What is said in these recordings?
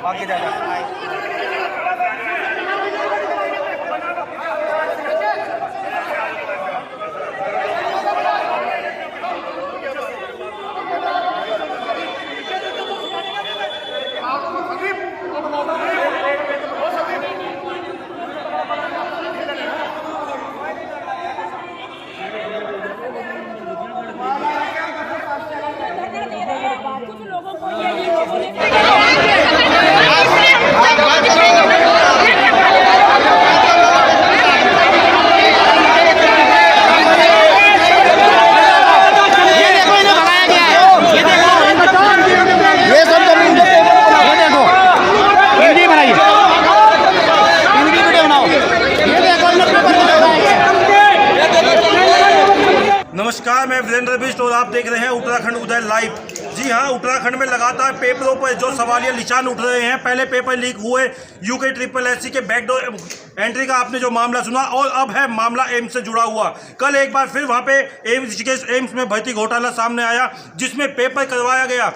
आगे जाना। कुछ लोगों को ये नमस्कार, मैं वीरेंद्र बिष्ट और आप देख रहे हैं उत्तराखंड उदय लाइव। जी हाँ, उत्तराखंड में लगातार पेपरों पर जो सवालिया निशान उठ रहे हैं। पहले पेपर लीक हुए यूके SSSC के बैकडोर एंट्री का आपने जो मामला सुना, और अब है मामला एम्स से जुड़ा हुआ। कल एक बार फिर वहाँ पे एम्स में भर्ती घोटाला सामने आया, जिसमें पेपर करवाया गया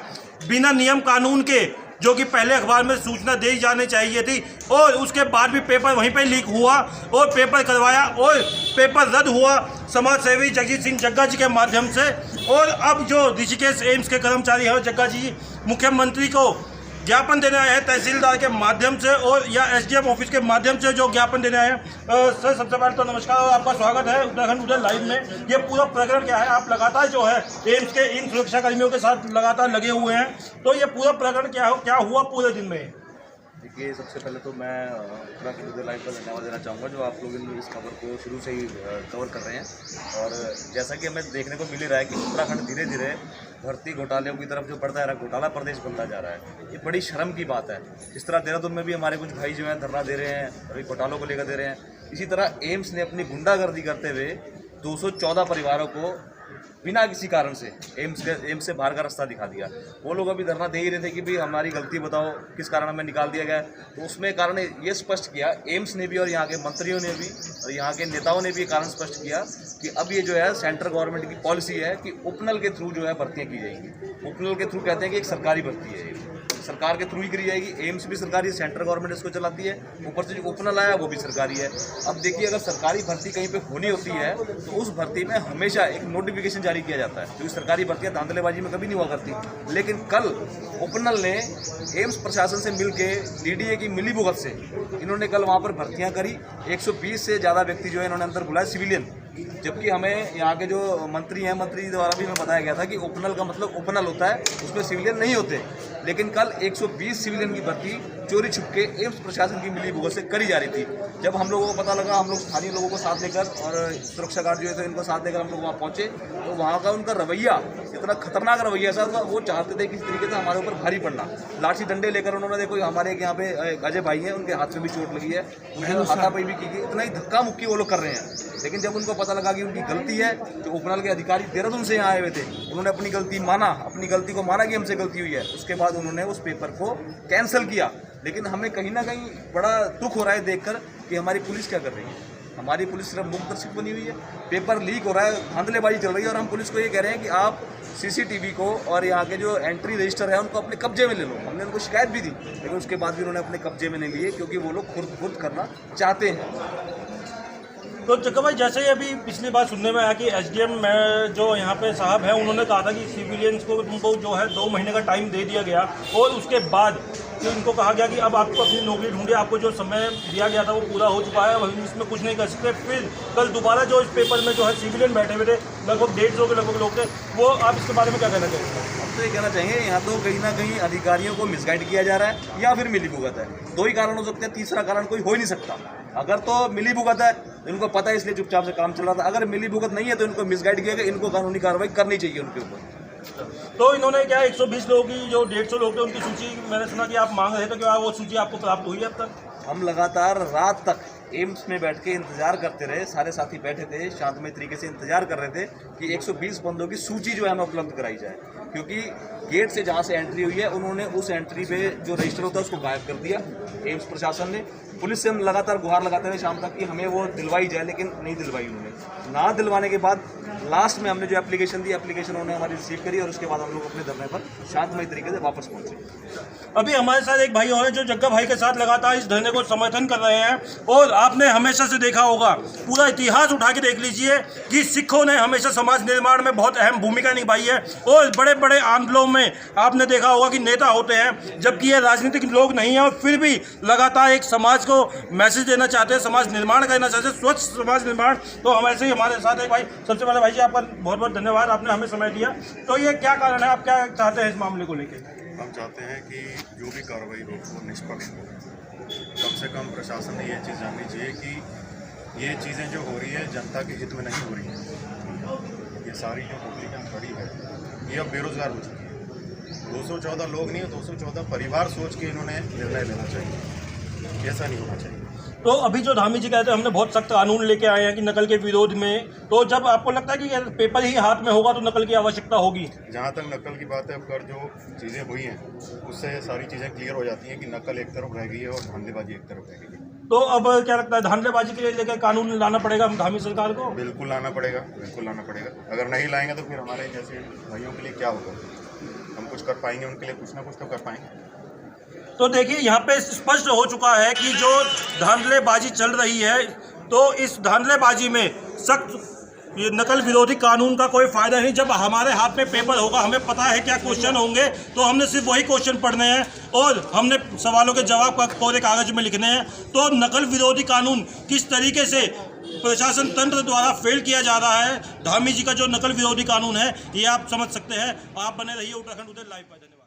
बिना नियम कानून के, जो कि पहले अखबार में सूचना दी जानी चाहिए थी, और उसके बाद भी पेपर वहीं पे लीक हुआ और पेपर करवाया और पेपर रद्द हुआ समाज सेवी जगजीत सिंह जग्गा जी के माध्यम से। और अब जो ऋषिकेश एम्स के कर्मचारी हैं, जग्गा जी मुख्यमंत्री को ज्ञापन देने आए हैं तहसीलदार के माध्यम से और या SDM ऑफिस के माध्यम से जो ज्ञापन देने आए हैं। सर, सबसे पहले तो नमस्कार और आपका स्वागत है उत्तराखंड उदय लाइव में। ये पूरा प्रकरण क्या है? आप लगातार जो है एम्स के इन सुरक्षाकर्मियों के साथ लगातार लगे हुए हैं, तो ये पूरा प्रकरण क्या हुआ पूरे दिन में? देखिए, सबसे पहले तो मैं उत्तराखंड उदय लाइव का धन्यवाद देना चाहूँगा, जो आप लोग इस खबर को शुरू से ही कवर कर रहे हैं। और जैसा कि हमें देखने को मिल ही रहा है कि उत्तराखंड धीरे धीरे भर्ती घोटालों की तरफ जो बढ़ता जा रहा है, घोटाला प्रदेश बनता जा रहा है। ये बड़ी शर्म की बात है। जिस तरह देहरादून में भी हमारे कुछ भाई जो हैं धरना दे रहे हैं, अभी घोटालों को लेकर दे रहे हैं, इसी तरह एम्स ने अपनी गुंडागर्दी करते हुए 214 परिवारों को बिना किसी कारण से एम्स से बाहर का रास्ता दिखा दिया। वो लोग अभी धरना दे ही रहे थे कि भाई हमारी गलती बताओ, किस कारण हमें निकाल दिया गया। तो उसमें कारण ये स्पष्ट किया एम्स ने भी और यहाँ के मंत्रियों ने भी और यहाँ के नेताओं ने भी कारण स्पष्ट किया कि अब ये जो है सेंट्रल गवर्नमेंट की पॉलिसी है कि उपनल के थ्रू जो है भर्तियाँ की जाएंगी। उपनल के थ्रू कहते हैं कि एक सरकारी भर्ती है, सरकार के थ्रू ही करी जाएगी। एम्स भी सरकारी, सेंट्रल गवर्नमेंट इसको चलाती है, ऊपर से जो उपनल आया वो भी सरकारी है। अब देखिए, अगर सरकारी भर्ती कहीं पे होनी होती है तो उस भर्ती में हमेशा एक नोटिफिकेशन जारी किया जाता है, क्योंकि सरकारी भर्तियां धांधलेबाजी में कभी नहीं हुआ करती। लेकिन कल उपनल ने एम्स प्रशासन से मिलके DDA की मिलीभुगत से इन्होंने कल वहाँ पर भर्तियाँ करी। 120 से ज़्यादा व्यक्ति जो है इन्होंने अंदर बुलाया, सिविलियन। जबकि हमें यहाँ के जो मंत्री हैं, मंत्री द्वारा भी हमें बताया गया था कि उपनल का मतलब उपनल होता है, उसमें सिविलियन नहीं होते। लेकिन कल 120 सिविलियन की भर्ती चोरी छुपके एम्स प्रशासन की मिलीभुगत से करी जा रही थी। जब हम लोगों को पता लगा, हम लोग स्थानीय लोगों को साथ लेकर और सुरक्षा गार्ड जो है तो इनको साथ लेकर हम लोग वहाँ पहुँचे, तो वहाँ का उनका रवैया इतना खतरनाक रवैया था। वो चाहते थे किसी तरीके से हमारे ऊपर भारी पड़ना। लाठी डंडे लेकर उन्होंने, देखो हमारे यहाँ पे अजय भाई हैं, उनके हाथ में भी चोट लगी है, उन्हें हाथापाई भी की गई। इतना ही धक्का मुक्की वो लोग कर रहे हैं। लेकिन जब उनको पता लगा कि उनकी गलती है, जो उपनल के अधिकारी देहरादून से यहाँ आए हुए थे, उन्होंने अपनी गलती माना, अपनी गलती को माना कि हमसे गलती हुई है। उसके बाद उन्होंने उस पेपर को कैंसिल किया। लेकिन हमें कहीं ना कहीं बड़ा दुख हो रहा है देखकर कि हमारी पुलिस क्या कर रही है। हमारी पुलिस सिर्फ मूकदर्शक बनी हुई है, पेपर लीक हो रहा है, धांधलेबाजी चल रही है, और हम पुलिस को ये कह रहे हैं कि आप CCTV को और यहाँ के जो एंट्री रजिस्टर है उनको अपने कब्जे में ले लो। हमने उनको शिकायत भी दी, लेकिन उसके बाद भी उन्होंने अपने कब्जे में नहीं लिए, क्योंकि वो लोग खुद करना चाहते हैं। तो जग्गा भाई, जैसे ही अभी पिछली बार सुनने में आया कि SDM में जो यहाँ पे साहब हैं, उन्होंने कहा था कि सिविलियंस को उनको जो है 2 महीने का टाइम दे दिया गया, और उसके बाद उनको कहा गया कि अब आपको अपनी नौकरी ढूंढिए, आपको जो समय दिया गया था वो पूरा हो चुका है, वही इसमें कुछ नहीं कर सकते। फिर कल दोबारा जो इस पेपर में जो है सिविलियन बैठे हुए थे, लगभग 150 के लगभग लोग थे, वो आप इसके बारे में क्या कहना चाहेंगे? हम तो ये कहना चाहेंगे, यहाँ तो कहीं ना कहीं अधिकारियों को मिसगाइड किया जा रहा है या फिर मिलीभुगत है। 2 ही कारण हो सकते हैं, तीसरा कारण कोई हो ही नहीं सकता। अगर तो मिलीभुगत है, इनको पता है इसलिए चुपचाप से काम चल रहा था। अगर मिलीभुगत नहीं है तो इनको मिसगाइड किया गया, इनको कानूनी कार्रवाई करनी चाहिए उनके ऊपर। तो इन्होंने क्या 120 लोगों की जो 150 लोग थे उनकी सूची, मैंने सुना कि आप मांग रहे थे, क्या वो सूची आपको प्राप्त हुई है अब तक? हम लगातार रात तक एम्स में बैठ के इंतजार करते रहे, सारे साथी बैठे थे, शांतमय तरीके से इंतजार कर रहे थे कि 120 बंदों की सूची जो है हमें उपलब्ध कराई जाए। क्योंकि गेट से जहाँ से एंट्री हुई है, उन्होंने उस एंट्री पे जो रजिस्टर होता है उसको गायब कर दिया एम्स प्रशासन ने। पुलिस से हम लगातार गुहार लगाते रहे शाम तक कि हमें वो दिलवाई जाए, लेकिन नहीं दिलवाई उन्होंने। ना दिलवाने के बाद लास्ट में हमने जो एप्लीकेशन दी, एप्लीकेशन उन्होंने हमारी रिसीव करी और उसके बाद हम लोग अपने धरने पर शांतमय तरीके से वापस पहुंचे। अभी हमारे साथ एक भाई और है जो जग्गा भाई के साथ लगातार इस धरने को समर्थन कर रहे हैं। और आपने हमेशा से देखा होगा, पूरा इतिहास उठा के देख लीजिए कि सिखों ने हमेशा समाज निर्माण में बहुत अहम भूमिका निभाई है। और बड़े बड़े आंदोलनों में आपने देखा होगा कि नेता होते हैं, जबकि ये राजनीतिक लोग नहीं हैं, और फिर भी लगातार एक समाज को मैसेज देना चाहते हैं, समाज निर्माण करना चाहते हैं, स्वच्छ समाज निर्माण। तो हम ऐसे ही हमारे साथ एक भाई, सबसे पहले भाई जी आपका बहुत बहुत धन्यवाद, आपने हमें समय दिया। तो ये क्या कारण है, आप क्या चाहते हैं इस मामले को लेकर? हम चाहते हैं कि जो भी कार्रवाई हो वो निष्पक्ष हो। कम से कम प्रशासन ने ये चीज़ जाननी चाहिए कि ये चीज़ें जो हो रही है जनता के हित में नहीं हो रही है। ये सारी जो पब्लिक खड़ी है ये अब बेरोजगार हो चुकी है। 214 लोग नहीं, 214 परिवार सोच के इन्होंने निर्णय लेना चाहिए, ऐसा नहीं होना चाहिए। तो अभी जो धामी जी कहते हैं हमने बहुत सख्त कानून लेके आए हैं कि नकल के विरोध में, तो जब आपको लगता है कि अगर पेपर ही हाथ में होगा तो नकल की आवश्यकता होगी? जहाँ तक नकल की बात है, अब कर जो चीज़ें हुई हैं उससे सारी चीज़ें क्लियर हो जाती हैं कि नकल एक तरफ रह गई है और धांधलेबाजी एक तरफ रह गई है। तो अब क्या लगता है, धांधलेबाजी के लिए लेकर कानून लाना पड़ेगा धामी सरकार को? बिल्कुल लाना पड़ेगा, बिल्कुल लाना पड़ेगा। अगर नहीं लाएंगे तो फिर हमारे जैसे भाइयों के लिए क्या होगा? हम कुछ कर पाएंगे उनके लिए? कुछ ना कुछ तो कर पाएंगे। तो देखिए यहाँ पे स्पष्ट हो चुका है कि जो धांधलेबाजी चल रही है, तो इस धांधलेबाजी में सख्त ये नकल विरोधी कानून का कोई फायदा नहीं। जब हमारे हाथ में पेपर होगा, हमें पता है क्या क्वेश्चन होंगे, तो हमने सिर्फ वही क्वेश्चन पढ़ने हैं और हमने सवालों के जवाब कोरे कागज में लिखने हैं। तो नकल विरोधी कानून किस तरीके से प्रशासन तंत्र द्वारा फेल किया जा रहा है, धामी जी का जो नकल विरोधी कानून है, ये आप समझ सकते हैं। आप बने रहिए उत्तराखंड उदय लाइव पर। धन्यवाद।